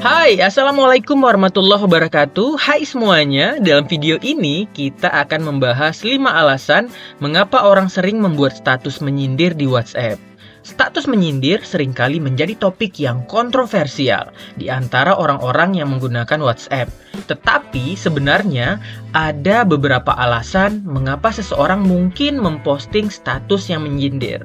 Hai, Assalamualaikum warahmatullahi wabarakatuh. Hai semuanya, dalam video ini kita akan membahas 5 alasan mengapa orang sering membuat status menyindir di WhatsApp. Status menyindir seringkali menjadi topik yang kontroversial di antara orang-orang yang menggunakan WhatsApp. Tetapi sebenarnya ada beberapa alasan mengapa seseorang mungkin memposting status yang menyindir.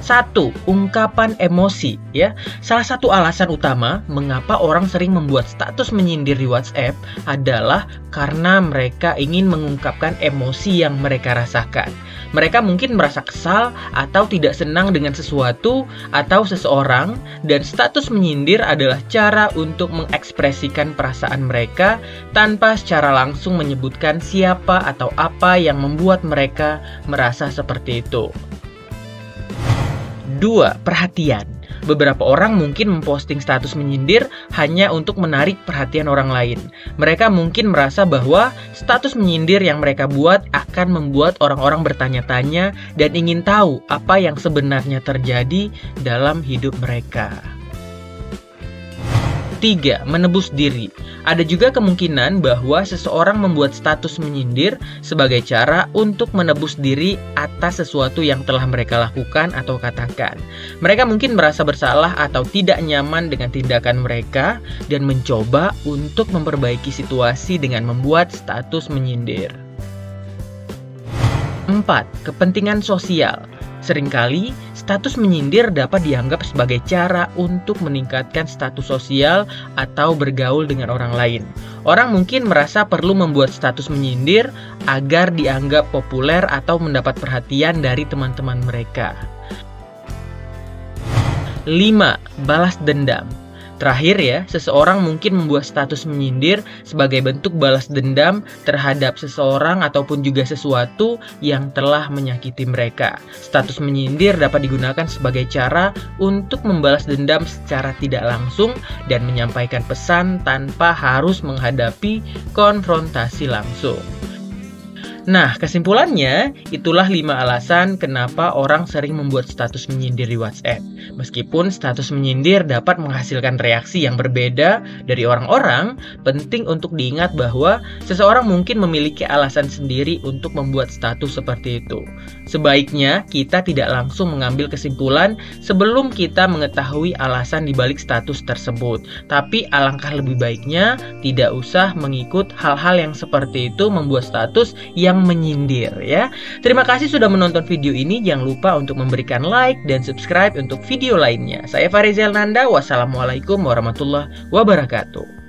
1. Ungkapan emosi, ya. Salah satu alasan utama mengapa orang sering membuat status menyindir di WhatsApp adalah karena mereka ingin mengungkapkan emosi yang mereka rasakan. Mereka mungkin merasa kesal atau tidak senang dengan sesuatu atau seseorang, dan status menyindir adalah cara untuk mengekspresikan perasaan mereka tanpa secara langsung menyebutkan siapa atau apa yang membuat mereka merasa seperti itu. 2. Perhatian. Beberapa orang mungkin memposting status menyindir hanya untuk menarik perhatian orang lain. Mereka mungkin merasa bahwa status menyindir yang mereka buat akan membuat orang-orang bertanya-tanya dan ingin tahu apa yang sebenarnya terjadi dalam hidup mereka. 3. Menebus diri. Ada juga kemungkinan bahwa seseorang membuat status menyindir sebagai cara untuk menebus diri atas sesuatu yang telah mereka lakukan atau katakan. Mereka mungkin merasa bersalah atau tidak nyaman dengan tindakan mereka dan mencoba untuk memperbaiki situasi dengan membuat status menyindir. 4. Kepentingan sosial. Seringkali, status menyindir dapat dianggap sebagai cara untuk meningkatkan status sosial atau bergaul dengan orang lain. Orang mungkin merasa perlu membuat status menyindir agar dianggap populer atau mendapat perhatian dari teman-teman mereka. 5. Balas dendam. Terakhir ya, seseorang mungkin membuat status menyindir sebagai bentuk balas dendam terhadap seseorang ataupun juga sesuatu yang telah menyakiti mereka. Status menyindir dapat digunakan sebagai cara untuk membalas dendam secara tidak langsung dan menyampaikan pesan tanpa harus menghadapi konfrontasi langsung. Nah, kesimpulannya, itulah 5 alasan kenapa orang sering membuat status menyindir di WhatsApp. Meskipun status menyindir dapat menghasilkan reaksi yang berbeda dari orang-orang, penting untuk diingat bahwa seseorang mungkin memiliki alasan sendiri untuk membuat status seperti itu. Sebaiknya kita tidak langsung mengambil kesimpulan sebelum kita mengetahui alasan dibalik status tersebut. Tapi alangkah lebih baiknya tidak usah mengikut hal-hal yang seperti itu membuat status yang menyindir ya. Terima kasih sudah menonton video ini. Jangan lupa untuk memberikan like dan subscribe untuk video lainnya. Saya Farizal Nanda. Wassalamualaikum warahmatullahi wabarakatuh.